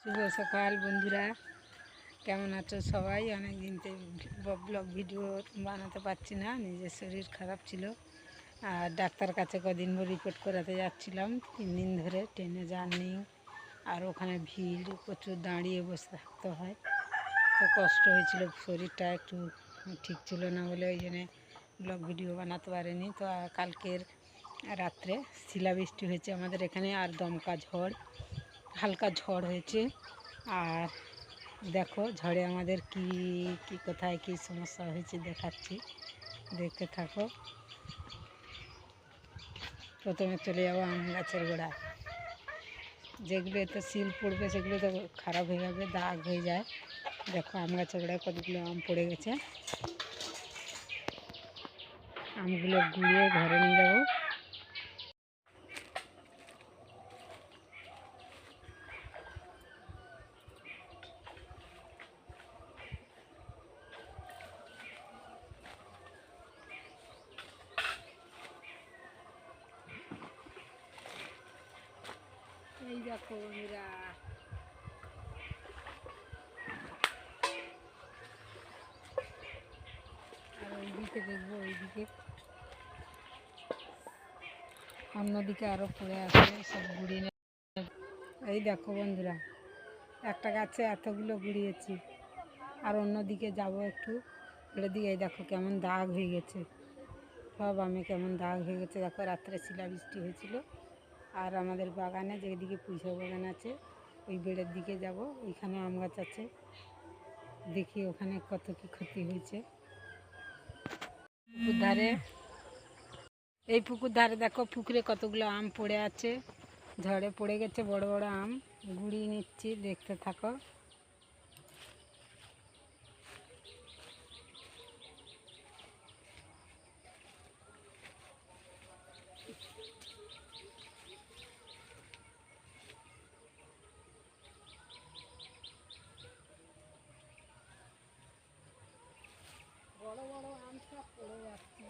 শুভ সকাল বন্ধুরা, কেমন আছো সবাই? অনেক দিন ব্লগ ভিডিও বানাতে পারছি না, নিজের শরীর খারাপ ছিল। আর ডাক্তার কাছে কদিন রিপোর্ট করাতে যাচ্ছিলাম, 3 দিন ধরে ট্রেনে জার্নি, আর ওখানে ভিড় প্রচুর, দাঁড়িয়ে বসে থাকতে হয়, তো কষ্ট হয়েছিল, শরীরটা একটু ঠিক ছিল না বলে ওই জন্যে ব্লগ ভিডিও বানাতে পারিনি। তো কালকের রাত্রে শিলাবৃষ্টি হয়েছে আমাদের এখানে, আর দমকা ঝড়, হালকা ঝড় হয়েছে। আর দেখো ঝড়ে আমাদের কি কি কোথায় কি সমস্যা হয়েছে দেখাচ্ছি, দেখতে থাকো। প্রথমে চলে যাবো আম গাছের গোড়ায়, যেগুলো এতে শিল পড়বে সেগুলো তো খারাপ হয়ে যাবে, দাগ হয়ে যায়। দেখো আম গাছের গোড়ায় কতগুলো আম পড়ে গেছে, আমগুলো গুঁড়িয়ে ঘরে নিয়ে যাবো। এই দেখো বন্ধুরা, আর ওইদিকে দেখবো, ওইদিকে অন্যদিকে আরও পড়ে আছে, সব গুঁড়িয়ে। এই দেখো বন্ধুরা, একটা গাছে এতগুলো গুঁড়িয়েছি, আর অন্যদিকে যাব একটু দিকে, এই দেখো কেমন দাগ হয়ে গেছে, সব আমে কেমন দাগ হয়ে গেছে। দেখো রাত্রে শিলাবৃষ্টি হয়েছিল। আর আমাদের বাগানে, যেদিকে পুঁইশাক বাগান আছে, ওই বেড়ের দিকে যাব, ওইখানে আম গাছ আছে, দেখি ওখানে কত কি ক্ষতি হয়েছে। পুকুর ধারে, এই পুকুর ধারে দেখো, পুকুরে কতগুলো আম পড়ে আছে, ঝড়ে পড়ে গেছে, বড় বড় আম গুঁড়িয়ে নিচ্ছি, দেখতে থাকো। বড় বড় আম সব পড়ে যাচ্ছে।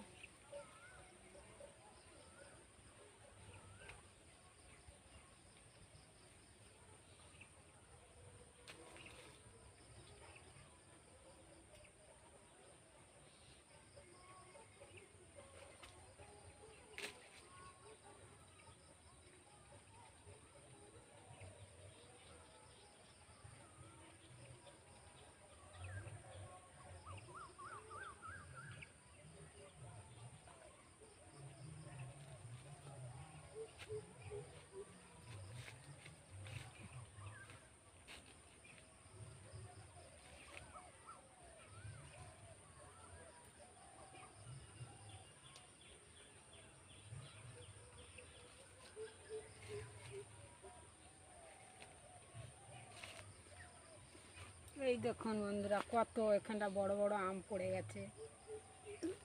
এই দেখুন বন্ধুরা, কত এখানটা বড় বড় আম পড়ে গেছে,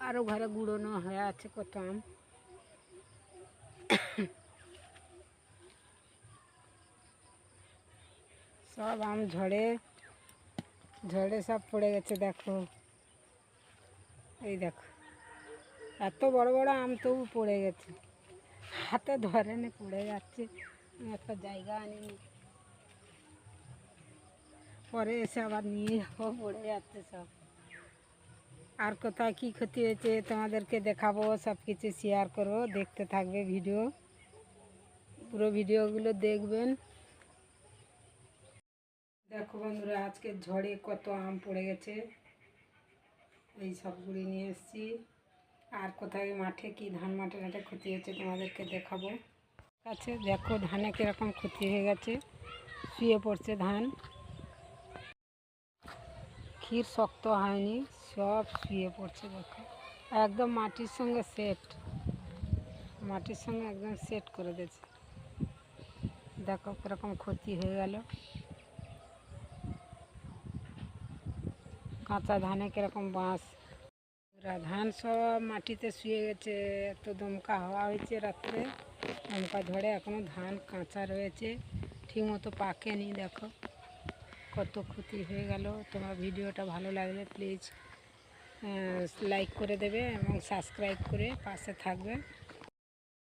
আরও ঘরে গুঁড়োনো হয়ে আছে কত আম। সব আম ঝড়ে ঝড়ে সব পড়ে গেছে। দেখো, এই দেখো এত বড় বড় আম তবু পড়ে গেছে, হাতে ধরে নে পড়ে যাচ্ছে। একটা জায়গা আনিনি, পরে এসে আবার নিয়ে যাবো, পড়ে যাচ্ছে সব। আর কোথায় কী ক্ষতি হয়েছে তোমাদেরকে দেখাবো, সব কিছু শেয়ার করবো, দেখতে থাকবে ভিডিও, পুরো ভিডিওগুলো দেখবেন। দেখো বন্ধুরা, আজকে ঝড়ে কত আম পড়ে গেছে, এই সবগুলি নিয়ে এসেছি। আর কোথায় মাঠে কি ধান মাঠে ঘাটে ক্ষতি হয়েছে তোমাদেরকে দেখাবো। আছে দেখো ধানে কীরকম ক্ষতি হয়ে গেছে, শুয়ে পড়ছে ধান, ক্ষীর শক্ত হয়নি, সব শুয়ে পড়ছে। দেখো একদম মাটির সঙ্গে সেট, মাটির সঙ্গে একদম সেট করে দিয়েছে। দেখো কীরকম ক্ষতি হয়ে গেল, কাঁচা ধানে কীরকম বাঁশ, ধান সব মাটিতে শুয়ে গেছে। এত দমকা হাওয়া হয়েছে রাত্রে, দমকা ঝড়ে এখনও ধান কাঁচা রয়েছে, ঠিকমতো পাকেনি। দেখো কত ক্ষতি হয়ে গেল। তোমার ভিডিওটা ভালো লাগলে প্লিজ লাইক করে দেবে এবং সাবস্ক্রাইব করে পাশে থাকবে।